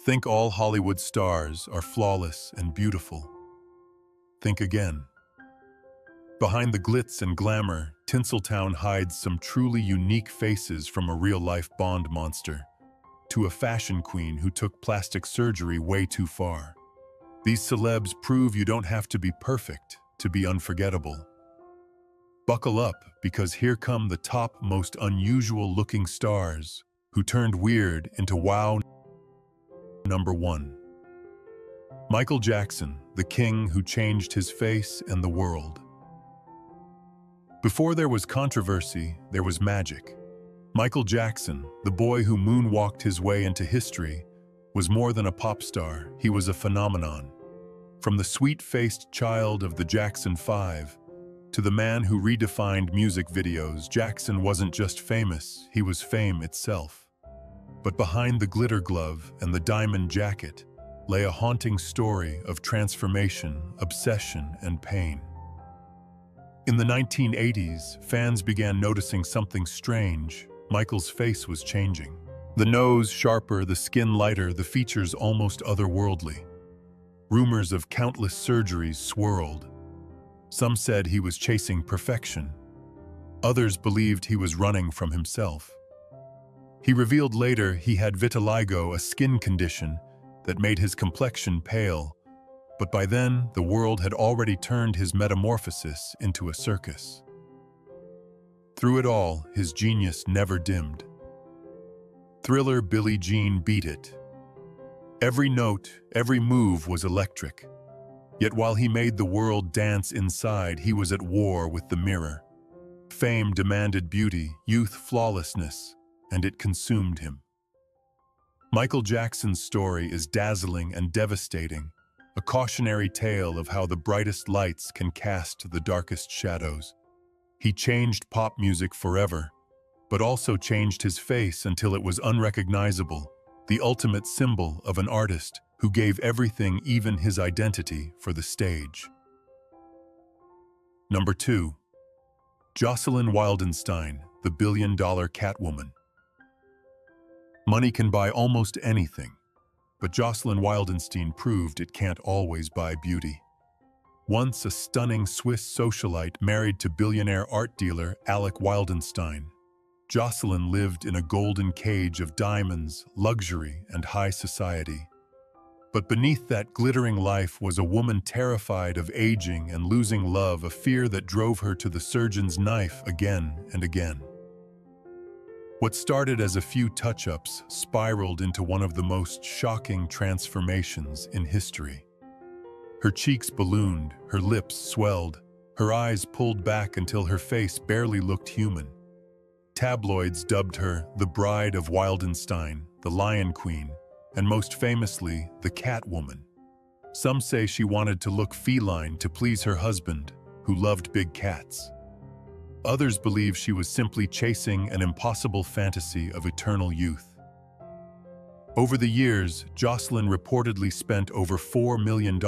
Think all Hollywood stars are flawless and beautiful. Think again. Behind the glitz and glamour, Tinseltown hides some truly unique faces, from a real-life Bond monster to a fashion queen who took plastic surgery way too far. These celebs prove you don't have to be perfect to be unforgettable. Buckle up, because here come the top, most unusual-looking stars who turned weird into wow. Number 1. Michael Jackson, the king who changed his face and the world. Before there was controversy, there was magic. Michael Jackson, the boy who moonwalked his way into history, was more than a pop star. He was a phenomenon. From the sweet-faced child of the Jackson 5 to the man who redefined music videos, Jackson wasn't just famous, he was fame itself. But behind the glitter glove and the diamond jacket lay a haunting story of transformation, obsession, and pain. In the 1980s, fans began noticing something strange. Michael's face was changing. The nose sharper, the skin lighter, the features almost otherworldly. Rumors of countless surgeries swirled. Some said he was chasing perfection. Others believed he was running from himself. He revealed later he had vitiligo, a skin condition that made his complexion pale. But by then, the world had already turned his metamorphosis into a circus. Through it all, his genius never dimmed. Thriller Billie Jean beat it. Every note, every move was electric. Yet while he made the world dance inside, he was at war with the mirror. Fame demanded beauty, youth flawlessness, and it consumed him. Michael Jackson's story is dazzling and devastating, a cautionary tale of how the brightest lights can cast the darkest shadows. He changed pop music forever, but also changed his face until it was unrecognizable, the ultimate symbol of an artist who gave everything, even his identity, for the stage. Number 2. Jocelyn Wildenstein, the billion-dollar Catwoman. Money can buy almost anything, but Jocelyn Wildenstein proved it can't always buy beauty. Once a stunning Swiss socialite married to billionaire art dealer Alec Wildenstein, Jocelyn lived in a golden cage of diamonds, luxury, and high society. But beneath that glittering life was a woman terrified of aging and losing love, a fear that drove her to the surgeon's knife again and again. What started as a few touch-ups spiraled into one of the most shocking transformations in history. Her cheeks ballooned, her lips swelled, her eyes pulled back until her face barely looked human. Tabloids dubbed her the Bride of Wildenstein, the Lion Queen, and most famously, the Catwoman. Some say she wanted to look feline to please her husband, who loved big cats. Others believe she was simply chasing an impossible fantasy of eternal youth. Over the years, Jocelyn reportedly spent over $4 million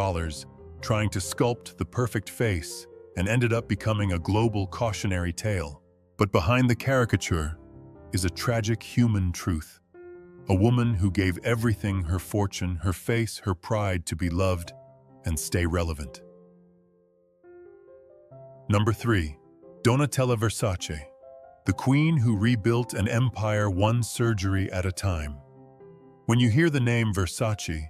trying to sculpt the perfect face and ended up becoming a global cautionary tale. But behind the caricature is a tragic human truth. A woman who gave everything, her fortune, her face, her pride, to be loved and stay relevant. Number 3. Donatella Versace, the queen who rebuilt an empire one surgery at a time. When you hear the name Versace,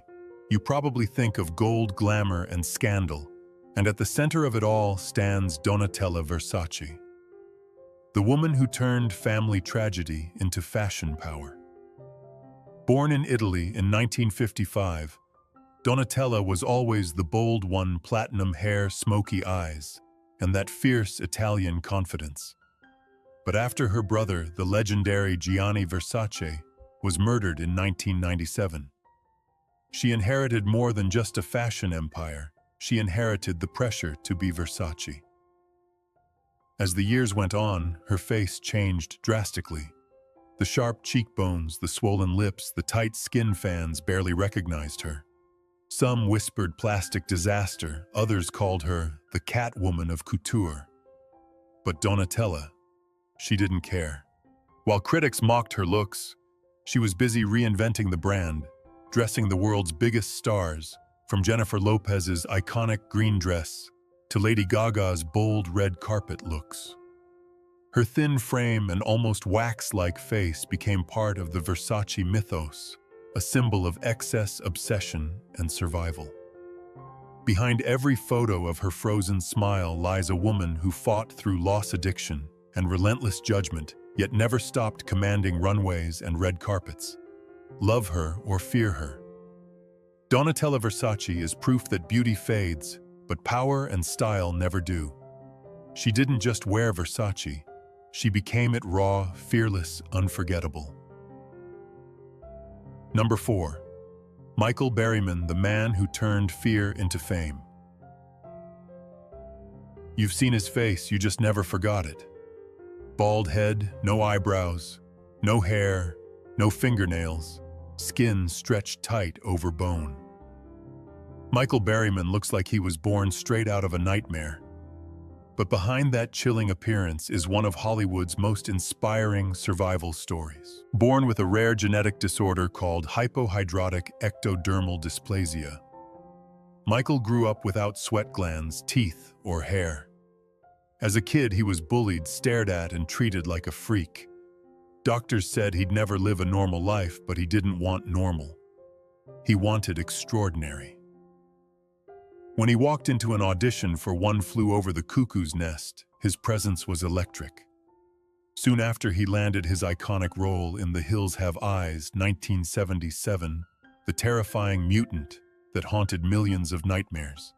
you probably think of gold, glamour, and scandal, and at the center of it all stands Donatella Versace, the woman who turned family tragedy into fashion power. Born in Italy in 1955, Donatella was always the bold one, platinum hair, smoky eyes, and that fierce Italian confidence. But after her brother, the legendary Gianni Versace, was murdered in 1997, she inherited more than just a fashion empire. She inherited the pressure to be Versace. As the years went on, her face changed drastically. The sharp cheekbones, the swollen lips, the tight skin, fans barely recognized her. Some whispered plastic disaster, others called her the Catwoman of couture. But Donatella, she didn't care. While critics mocked her looks, she was busy reinventing the brand. dressing the world's biggest stars, from Jennifer Lopez's iconic green dress to Lady Gaga's bold red carpet looks. Her thin frame and almost wax-like face became part of the Versace mythos, a symbol of excess, obsession, and survival. Behind every photo of her frozen smile lies a woman who fought through loss addiction and relentless judgment, yet never stopped commanding runways and red carpets. Love her or fear her. Donatella Versace is proof that beauty fades, but power and style never do. She didn't just wear Versace, she became it raw, fearless, unforgettable. Number 4. Michael Berryman, the man who turned fear into fame. You've seen his face, you just never forgot it. Bald head, no eyebrows, no hair, no fingernails, skin stretched tight over bone. Michael Berryman looks like he was born straight out of a nightmare. But behind that chilling appearance is one of Hollywood's most inspiring survival stories. Born with a rare genetic disorder called hypohidrotic ectodermal dysplasia, Michael grew up without sweat glands, teeth, or hair. As a kid, he was bullied, stared at, and treated like a freak. Doctors said he'd never live a normal life, but he didn't want normal. He wanted extraordinary. When he walked into an audition for One Flew Over the Cuckoo's Nest, his presence was electric. Soon after, he landed his iconic role in The Hills Have Eyes, 1977, the terrifying mutant that haunted millions of nightmares.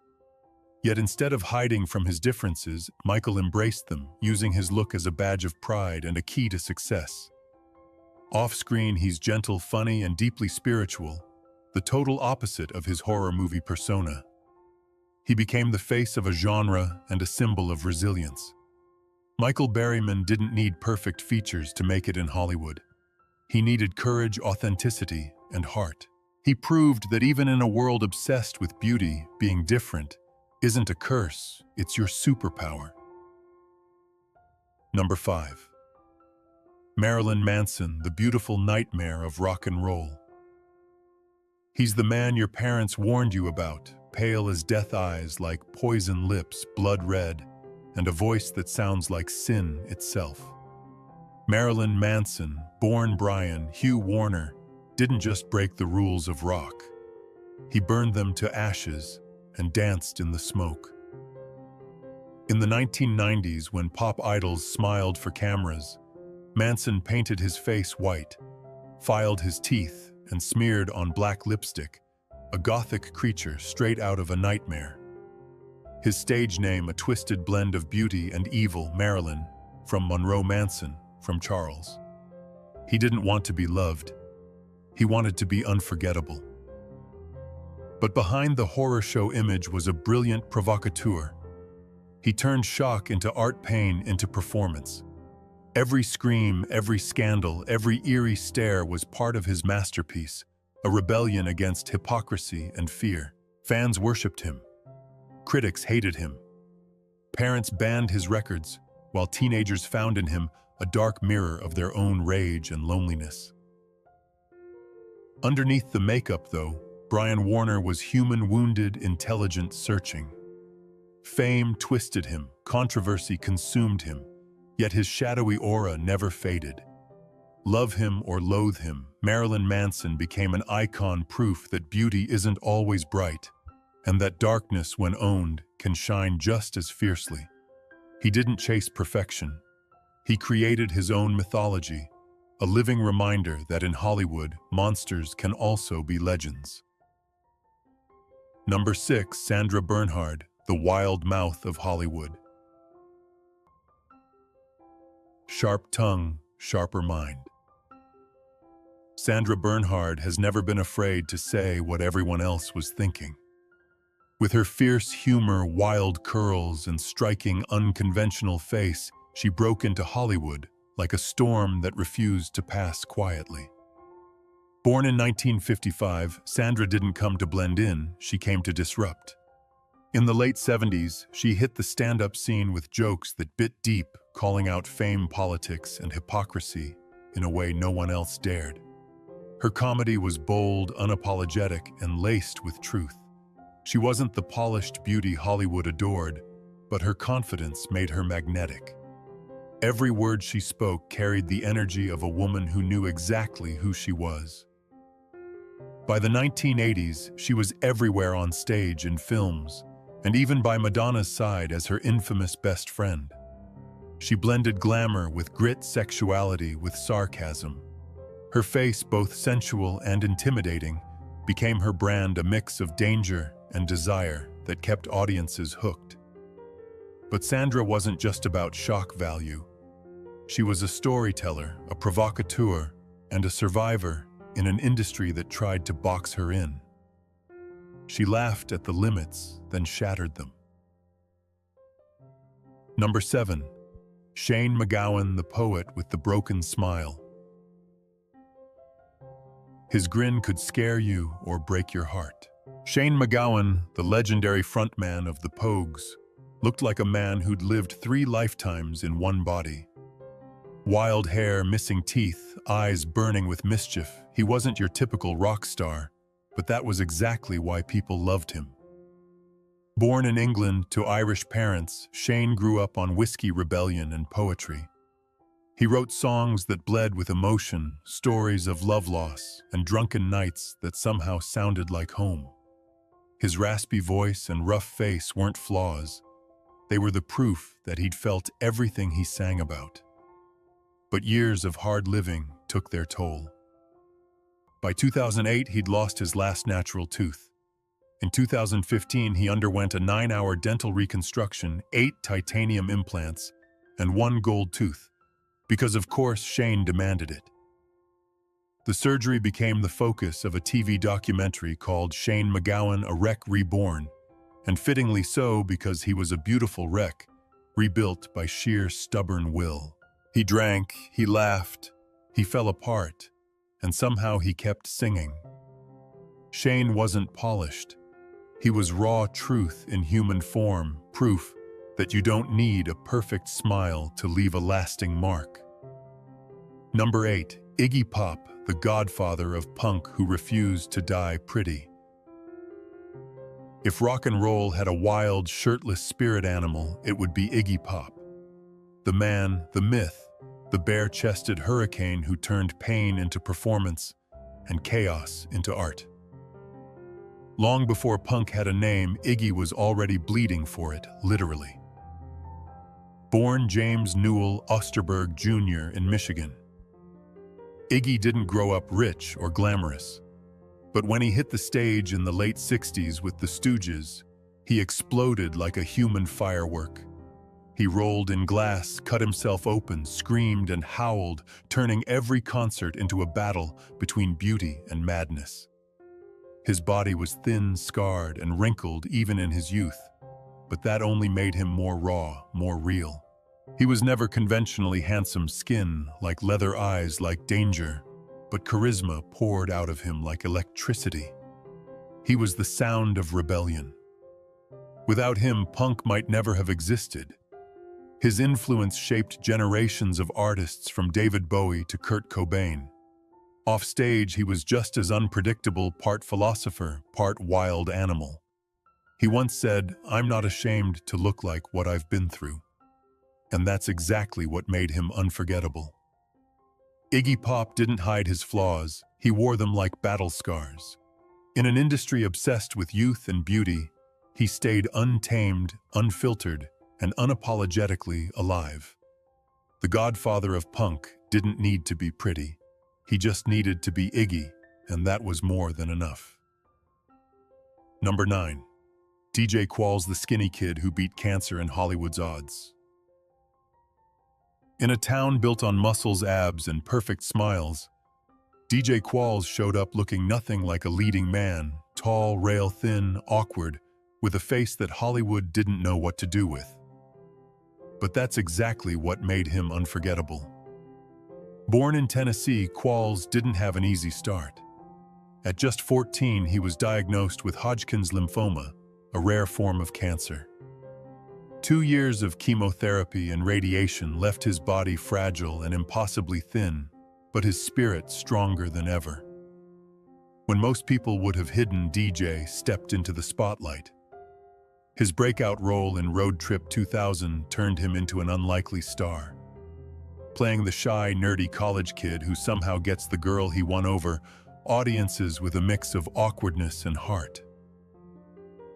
Yet instead of hiding from his differences, Michael embraced them, using his look as a badge of pride and a key to success. Off-screen, he's gentle, funny, and deeply spiritual, the total opposite of his horror movie persona. He became the face of a genre and a symbol of resilience. Michael Berryman didn't need perfect features to make it in Hollywood. He needed courage, authenticity, and heart. He proved that even in a world obsessed with beauty, being different isn't a curse, it's your superpower. Number 5. Marilyn Manson, the beautiful nightmare of rock and roll. He's the man your parents warned you about, pale as death eyes like poison lips, blood red, and a voice that sounds like sin itself. Marilyn Manson, born Brian Hugh Warner, didn't just break the rules of rock. He burned them to ashes and danced in the smoke. In the 1990s, when pop idols smiled for cameras, Manson painted his face white, filed his teeth, and smeared on black lipstick, a gothic creature straight out of a nightmare. His stage name, a twisted blend of beauty and evil, Marilyn, from Monroe Manson, from Charles. He didn't want to be loved. He wanted to be unforgettable. But behind the horror show image was a brilliant provocateur. He turned shock into art, pain into performance. Every scream, every scandal, every eerie stare was part of his masterpiece, a rebellion against hypocrisy and fear. Fans worshipped him. Critics hated him. Parents banned his records, while teenagers found in him a dark mirror of their own rage and loneliness. Underneath the makeup, though, Brian Warner was human, wounded, intelligent, searching. Fame twisted him, controversy consumed him, yet his shadowy aura never faded. Love him or loathe him, Marilyn Manson became an icon, proof that beauty isn't always bright, and that darkness, when owned, can shine just as fiercely. He didn't chase perfection. He created his own mythology, a living reminder that in Hollywood, monsters can also be legends. Number 6. Sandra Bernhard, the wild mouth of Hollywood. Sharp tongue, sharper mind. Sandra Bernhard has never been afraid to say what everyone else was thinking. With her fierce humor, wild curls, and striking, unconventional face, she broke into Hollywood like a storm that refused to pass quietly. Born in 1955, Sandra didn't come to blend in, she came to disrupt. In the late 70s, she hit the stand-up scene with jokes that bit deep, calling out fame, politics, and hypocrisy in a way no one else dared. Her comedy was bold, unapologetic, and laced with truth. She wasn't the polished beauty Hollywood adored, but her confidence made her magnetic. Every word she spoke carried the energy of a woman who knew exactly who she was. By the 1980s, she was everywhere on stage, in films, and even by Madonna's side as her infamous best friend. She blended glamour with grit, sexuality with sarcasm. Her face, both sensual and intimidating, became her brand, a mix of danger and desire that kept audiences hooked. But Sandra wasn't just about shock value. She was a storyteller, a provocateur, and a survivor in an industry that tried to box her in. She laughed at the limits, then shattered them. Number 7. Shane MacGowan, the poet with the broken smile. His grin could scare you or break your heart. Shane MacGowan, the legendary frontman of the Pogues, looked like a man who'd lived 3 lifetimes in one body. Wild hair, missing teeth, eyes burning with mischief. He wasn't your typical rock star, but that was exactly why people loved him. Born in England to Irish parents, Shane grew up on whiskey rebellion and poetry. He wrote songs that bled with emotion, stories of love loss, and drunken nights that somehow sounded like home. His raspy voice and rough face weren't flaws. They were the proof that he'd felt everything he sang about. But years of hard living took their toll. By 2008, he'd lost his last natural tooth. In 2015, he underwent a 9-hour dental reconstruction, 8 titanium implants, and 1 gold tooth, because of course Shane demanded it. The surgery became the focus of a TV documentary called Shane MacGowan, A Wreck Reborn, and fittingly so because he was a beautiful wreck, rebuilt by sheer stubborn will. He drank, he laughed, he fell apart, and somehow he kept singing. Shane wasn't polished. He was raw truth in human form, proof that you don't need a perfect smile to leave a lasting mark. Number 8. Iggy Pop, the godfather of punk who refused to die pretty. If rock and roll had a wild, shirtless spirit animal, it would be Iggy Pop. The man, the myth, the bare-chested hurricane who turned pain into performance and chaos into art. Long before punk had a name, Iggy was already bleeding for it, literally. Born James Newell Osterberg Jr. in Michigan, Iggy didn't grow up rich or glamorous. But when he hit the stage in the late 60s with the Stooges, he exploded like a human firework. He rolled in glass, cut himself open, screamed and howled, turning every concert into a battle between beauty and madness. His body was thin, scarred, and wrinkled even in his youth, but that only made him more raw, more real. He was never conventionally handsome, skin like leather, eyes like danger, but charisma poured out of him like electricity. He was the sound of rebellion. Without him, punk might never have existed. His influence shaped generations of artists from David Bowie to Kurt Cobain. Off stage, he was just as unpredictable, part philosopher, part wild animal. He once said, "I'm not ashamed to look like what I've been through." And that's exactly what made him unforgettable. Iggy Pop didn't hide his flaws, he wore them like battle scars. In an industry obsessed with youth and beauty, he stayed untamed, unfiltered, and unapologetically alive. The godfather of punk didn't need to be pretty. He just needed to be Iggy, and that was more than enough. Number 9. DJ Qualls, the skinny kid who beat cancer and Hollywood's odds. In a town built on muscles, abs, and perfect smiles, DJ Qualls showed up looking nothing like a leading man, tall, rail-thin, awkward, with a face that Hollywood didn't know what to do with. But that's exactly what made him unforgettable. Born in Tennessee, Qualls didn't have an easy start. At just 14, he was diagnosed with Hodgkin's lymphoma, a rare form of cancer. 2 years of chemotherapy and radiation left his body fragile and impossibly thin, but his spirit stronger than ever. When most people would have hidden, DJ stepped into the spotlight. His breakout role in Road Trip 2000 turned him into an unlikely star. Playing the shy, nerdy college kid who somehow gets the girl he won over audiences with a mix of awkwardness and heart.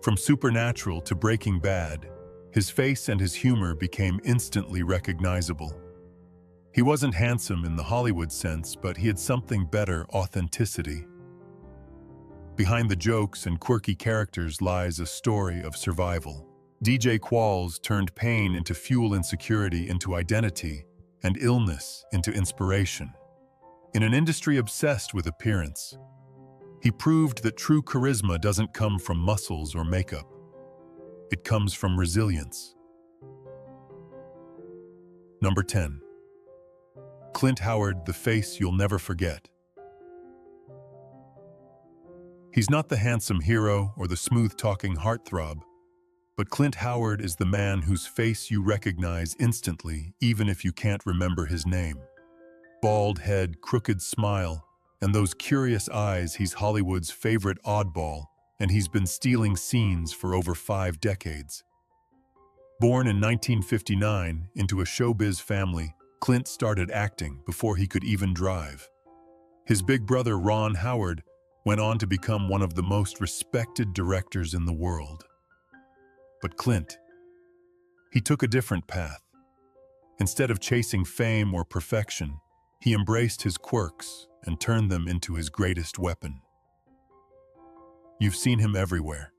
From Supernatural to Breaking Bad, his face and his humor became instantly recognizable. He wasn't handsome in the Hollywood sense, but he had something better: authenticity. Behind the jokes and quirky characters lies a story of survival. DJ Qualls turned pain into fuel, insecurity into identity, and illness into inspiration. In an industry obsessed with appearance, he proved that true charisma doesn't come from muscles or makeup. It comes from resilience. Number 10. Clint Howard, the face you'll never forget. He's not the handsome hero or the smooth-talking heartthrob, but Clint Howard is the man whose face you recognize instantly, even if you can't remember his name. Bald head, crooked smile, and those curious eyes. He's Hollywood's favorite oddball, and he's been stealing scenes for over 5 decades. Born in 1959 into a showbiz family, Clint started acting before he could even drive. His big brother, Ron Howard, went on to become one of the most respected directors in the world. But Clint, he took a different path. Instead of chasing fame or perfection, he embraced his quirks and turned them into his greatest weapon. You've seen him everywhere.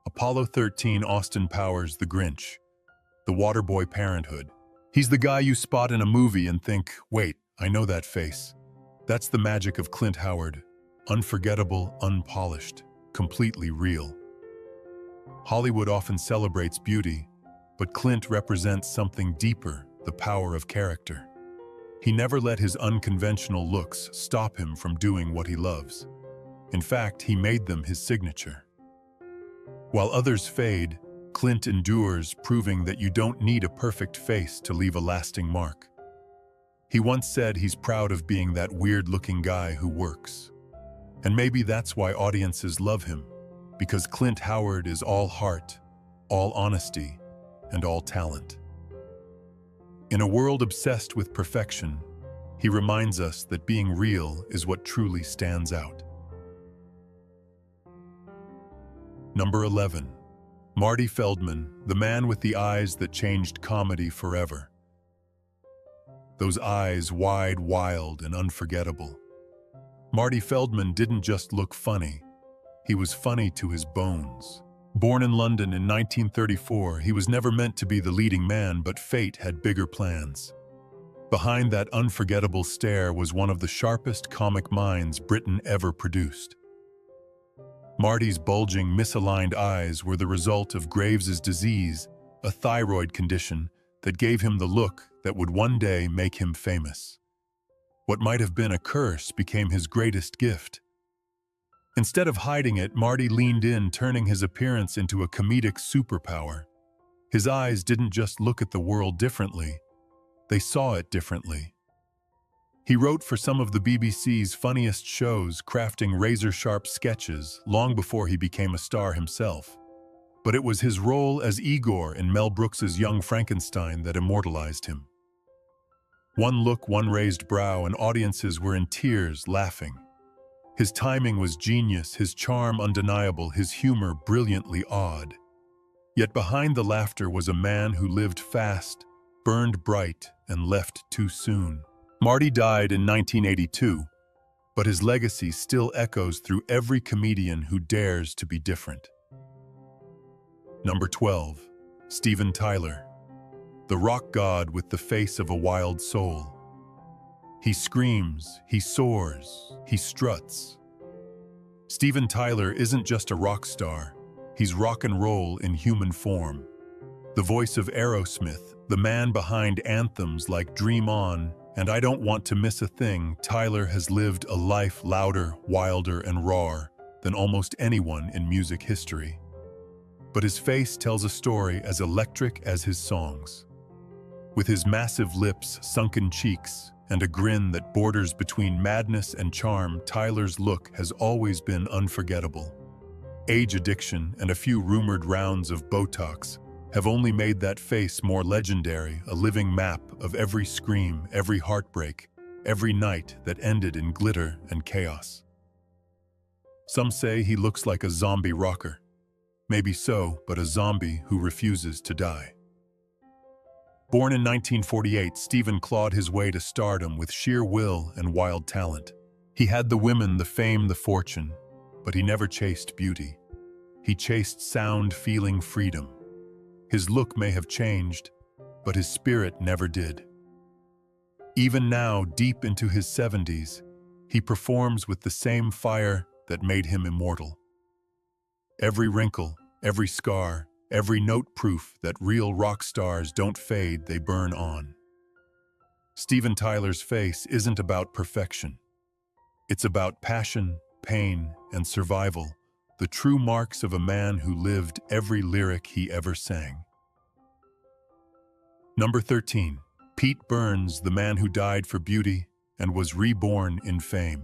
Apollo 13, Austin Powers, The Grinch, The Waterboy, Parenthood. He's the guy you spot in a movie and think, wait, I know that face. That's the magic of Clint Howard. Unforgettable, unpolished, completely real. Hollywood often celebrates beauty, but Clint represents something deeper: the power of character. He never let his unconventional looks stop him from doing what he loves. In fact, he made them his signature. While others fade, Clint endures, proving that you don't need a perfect face to leave a lasting mark. He once said he's proud of being that weird-looking guy who works. And maybe that's why audiences love him, because Clint Howard is all heart, all honesty, and all talent. In a world obsessed with perfection, he reminds us that being real is what truly stands out. Number 11. Marty Feldman, the man with the eyes that changed comedy forever. Those eyes, wide, wild, and unforgettable. Marty Feldman didn't just look funny, he was funny to his bones. Born in London in 1934, he was never meant to be the leading man, but fate had bigger plans. Behind that unforgettable stare was one of the sharpest comic minds Britain ever produced. Marty's bulging, misaligned eyes were the result of Graves's disease, a thyroid condition that gave him the look that would one day make him famous. What might have been a curse became his greatest gift. Instead of hiding it, Marty leaned in, turning his appearance into a comedic superpower. His eyes didn't just look at the world differently, they saw it differently. He wrote for some of the BBC's funniest shows, crafting razor-sharp sketches long before he became a star himself. But it was his role as Igor in Mel Brooks's Young Frankenstein that immortalized him. One look, one raised brow, and audiences were in tears, laughing. His timing was genius, his charm undeniable, his humor brilliantly odd. Yet behind the laughter was a man who lived fast, burned bright, and left too soon. Marty died in 1982, but his legacy still echoes through every comedian who dares to be different. Number 12. Steven Tyler, the rock god with the face of a wild soul. He screams, he soars, he struts. Steven Tyler isn't just a rock star, he's rock and roll in human form. The voice of Aerosmith, the man behind anthems like Dream On and I Don't Want to Miss a Thing, Tyler has lived a life louder, wilder, and rawer than almost anyone in music history. But his face tells a story as electric as his songs. With his massive lips, sunken cheeks, and a grin that borders between madness and charm, Tyler's look has always been unforgettable. Age addiction and a few rumored rounds of Botox have only made that face more legendary, a living map of every scream, every heartbreak, every night that ended in glitter and chaos. Some say he looks like a zombie rocker. Maybe so, but a zombie who refuses to die. Born in 1948, Stephen clawed his way to stardom with sheer will and wild talent. He had the women, the fame, the fortune, but he never chased beauty. He chased sound, feeling freedom. His look may have changed, but his spirit never did. Even now, deep into his 70s, he performs with the same fire that made him immortal. Every wrinkle, every scar, every note proof that real rock stars don't fade, they burn on. Steven Tyler's face isn't about perfection. It's about passion, pain, and survival, the true marks of a man who lived every lyric he ever sang. Number 13. Pete Burns, the man who died for beauty and was reborn in fame.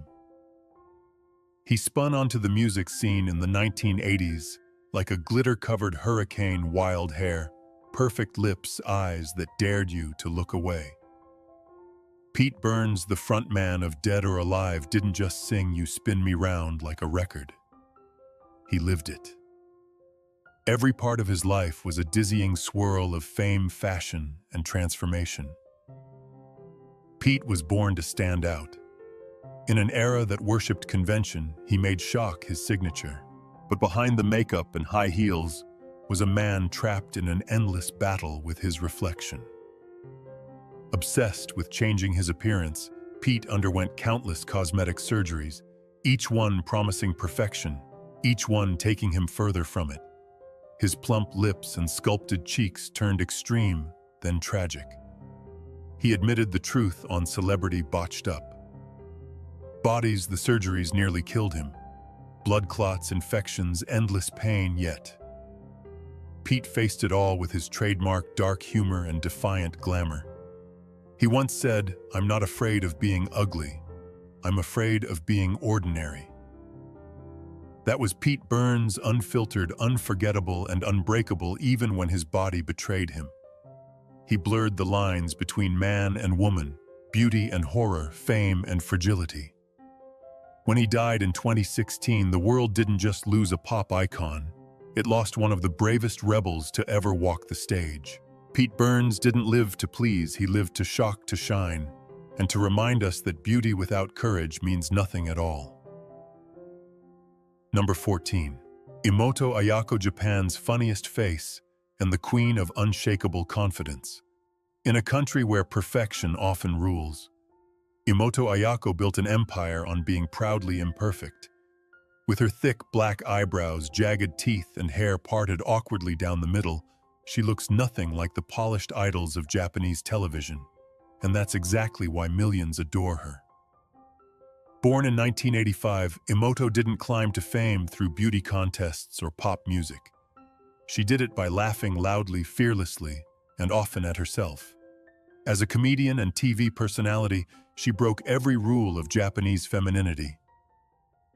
He spun onto the music scene in the 1980s like a glitter-covered hurricane, wild hair, perfect lips, eyes that dared you to look away. Pete Burns, the frontman of Dead or Alive, didn't just sing "You Spin Me Round" like a record. He lived it. Every part of his life was a dizzying swirl of fame, fashion, and transformation. Pete was born to stand out. In an era that worshipped convention, he made shock his signature. But behind the makeup and high heels was a man trapped in an endless battle with his reflection. Obsessed with changing his appearance, Pete underwent countless cosmetic surgeries, each one promising perfection, each one taking him further from it. His plump lips and sculpted cheeks turned extreme, then tragic. He admitted the truth on Celebrity Botched Up. Bodies, the surgeries nearly killed him. Blood clots, infections, endless pain, yet Pete faced it all with his trademark dark humor and defiant glamour. He once said, "I'm not afraid of being ugly. I'm afraid of being ordinary." That was Pete Burns, unfiltered, unforgettable, and unbreakable even when his body betrayed him. He blurred the lines between man and woman, beauty and horror, fame and fragility. When he died in 2016, the world didn't just lose a pop icon. It lost one of the bravest rebels to ever walk the stage. Pete Burns didn't live to please, he lived to shock, to shine, and to remind us that beauty without courage means nothing at all. Number 14. Imoto Ayako, Japan's funniest face and the queen of unshakable confidence. In a country where perfection often rules, Imoto Ayako built an empire on being proudly imperfect. With her thick black eyebrows, jagged teeth, and hair parted awkwardly down the middle, she looks nothing like the polished idols of Japanese television, and that's exactly why millions adore her. Born in 1985, Imoto didn't climb to fame through beauty contests or pop music. She did it by laughing loudly, fearlessly, and often at herself. As a comedian and TV personality, she broke every rule of Japanese femininity.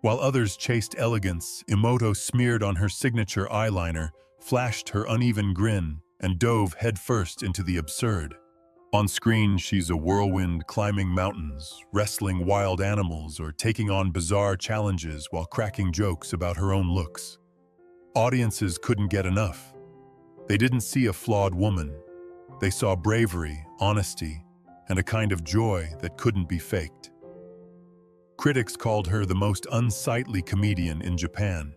While others chased elegance, Imoto smeared on her signature eyeliner, flashed her uneven grin, and dove headfirst into the absurd. On screen, she's a whirlwind, climbing mountains, wrestling wild animals, or taking on bizarre challenges while cracking jokes about her own looks. Audiences couldn't get enough. They didn't see a flawed woman. They saw bravery, honesty, and a kind of joy that couldn't be faked. Critics called her the most unsightly comedian in Japan.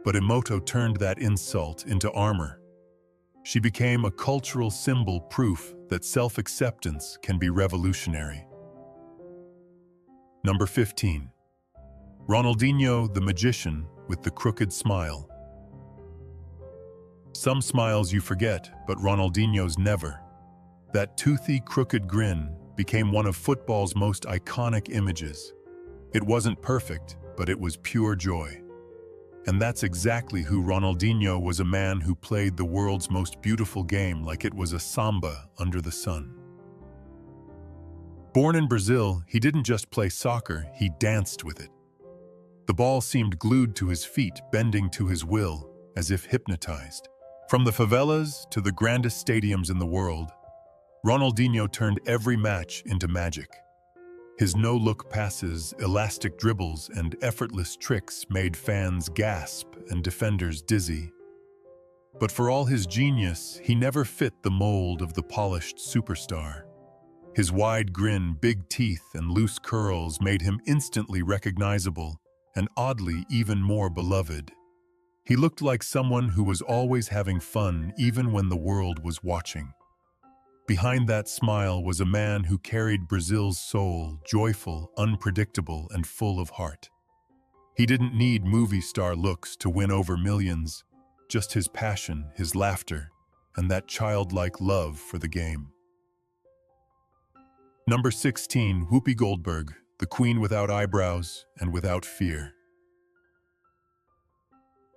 But Imoto turned that insult into armor. She became a cultural symbol, proof that self-acceptance can be revolutionary. Number 15. Ronaldinho, the magician with the crooked smile. Some smiles you forget, but Ronaldinho's never. That toothy, crooked grin became one of football's most iconic images. It wasn't perfect, but it was pure joy. And that's exactly who Ronaldinho was, a man who played the world's most beautiful game like it was a samba under the sun. Born in Brazil, he didn't just play soccer, he danced with it. The ball seemed glued to his feet, bending to his will, as if hypnotized. From the favelas to the grandest stadiums in the world, Ronaldinho turned every match into magic. His no-look passes, elastic dribbles, and effortless tricks made fans gasp and defenders dizzy. But for all his genius, he never fit the mold of the polished superstar. His wide grin, big teeth, and loose curls made him instantly recognizable and oddly even more beloved. He looked like someone who was always having fun even when the world was watching. Behind that smile was a man who carried Brazil's soul, joyful, unpredictable, and full of heart. He didn't need movie star looks to win over millions, just his passion, his laughter, and that childlike love for the game. Number 16, Whoopi Goldberg, the queen without eyebrows and without fear.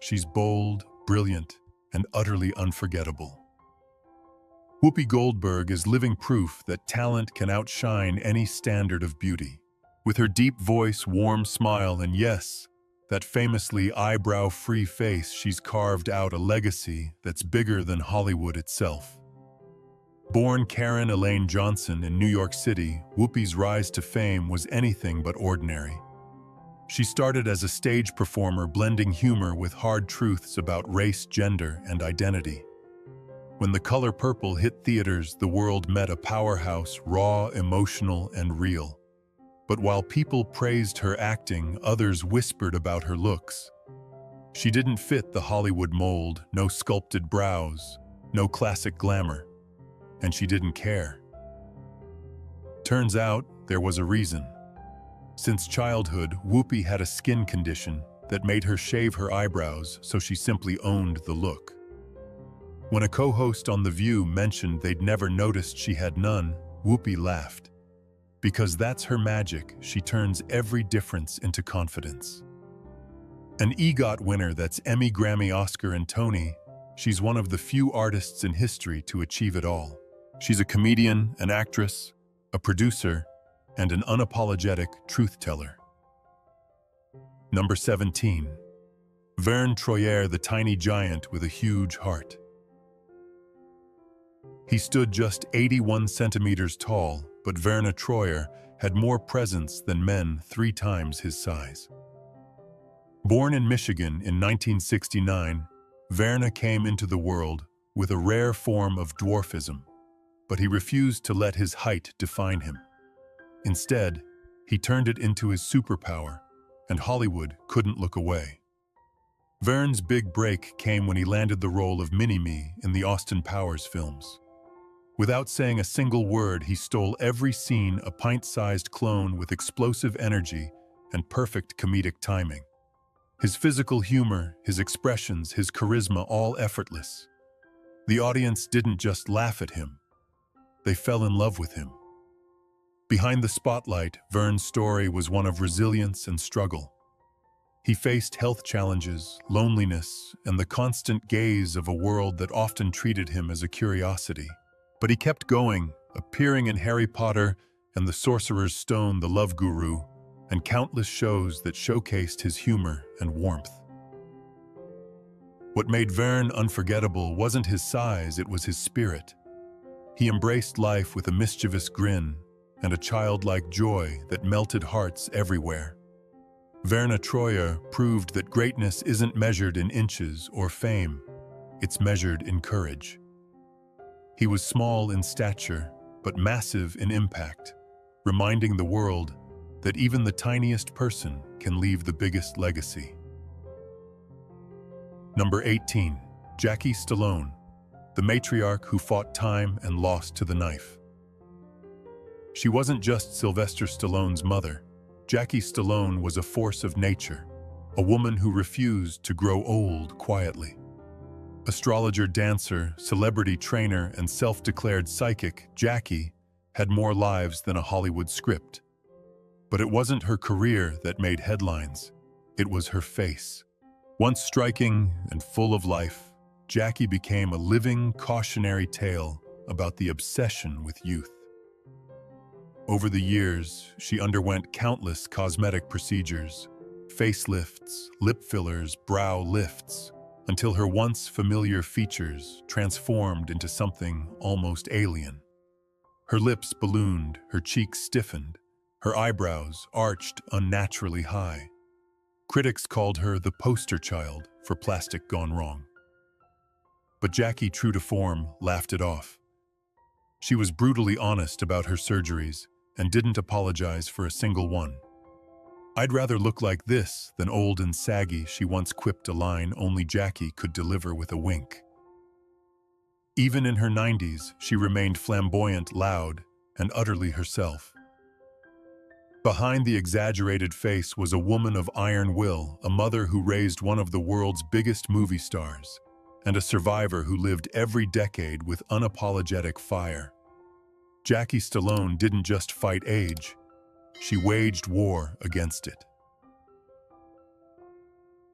She's bold, brilliant, and utterly unforgettable. Whoopi Goldberg is living proof that talent can outshine any standard of beauty. With her deep voice, warm smile, and yes, that famously eyebrow-free face, she's carved out a legacy that's bigger than Hollywood itself. Born Karen Elaine Johnson in New York City, Whoopi's rise to fame was anything but ordinary. She started as a stage performer, blending humor with hard truths about race, gender, and identity. When The Color Purple hit theaters, the world met a powerhouse, raw, emotional, and real. But while people praised her acting, others whispered about her looks. She didn't fit the Hollywood mold, no sculpted brows, no classic glamour, and she didn't care. Turns out, there was a reason. Since childhood, Whoopi had a skin condition that made her shave her eyebrows, so she simply owned the look. When a co-host on The View mentioned they'd never noticed she had none, Whoopi laughed. Because that's her magic, she turns every difference into confidence. An EGOT winner, that's Emmy, Grammy, Oscar, and Tony, she's one of the few artists in history to achieve it all. She's a comedian, an actress, a producer, and an unapologetic truth-teller. Number 17. Verne Troyer, the tiny giant with a huge heart. He stood just 81 centimeters tall, but Verne Troyer had more presence than men 3 times his size. Born in Michigan in 1969, Verne came into the world with a rare form of dwarfism, but he refused to let his height define him. Instead, he turned it into his superpower, and Hollywood couldn't look away. Verne's big break came when he landed the role of Mini-Me in the Austin Powers films. Without saying a single word, he stole every scene, a pint-sized clone with explosive energy and perfect comedic timing. His physical humor, his expressions, his charisma, all effortless. The audience didn't just laugh at him. They fell in love with him. Behind the spotlight, Verne's story was one of resilience and struggle. He faced health challenges, loneliness, and the constant gaze of a world that often treated him as a curiosity. But he kept going, appearing in Harry Potter and the Sorcerer's Stone, The Love Guru, and countless shows that showcased his humor and warmth. What made Verne unforgettable wasn't his size, it was his spirit. He embraced life with a mischievous grin and a childlike joy that melted hearts everywhere. Verne Troyer proved that greatness isn't measured in inches or fame, it's measured in courage. He was small in stature, but massive in impact, reminding the world that even the tiniest person can leave the biggest legacy. Number 18. Jackie Stallone, the matriarch who fought time and lost to the knife. She wasn't just Sylvester Stallone's mother. Jackie Stallone was a force of nature, a woman who refused to grow old quietly. Astrologer, dancer, celebrity trainer, and self-declared psychic, Jackie had more lives than a Hollywood script. But it wasn't her career that made headlines. It was her face. Once striking and full of life, Jackie became a living, cautionary tale about the obsession with youth. Over the years, she underwent countless cosmetic procedures, facelifts, lip fillers, brow lifts, until her once familiar features transformed into something almost alien. Her lips ballooned, her cheeks stiffened, her eyebrows arched unnaturally high. Critics called her the poster child for plastic gone wrong. But Jackie, true to form, laughed it off. She was brutally honest about her surgeries and didn't apologize for a single one. "I'd rather look like this than old and saggy," she once quipped, a line only Jackie could deliver with a wink. Even in her 90s, she remained flamboyant, loud, and utterly herself. Behind the exaggerated face was a woman of iron will, a mother who raised one of the world's biggest movie stars, and a survivor who lived every decade with unapologetic fire. Jackie Stallone didn't just fight age, she waged war against it.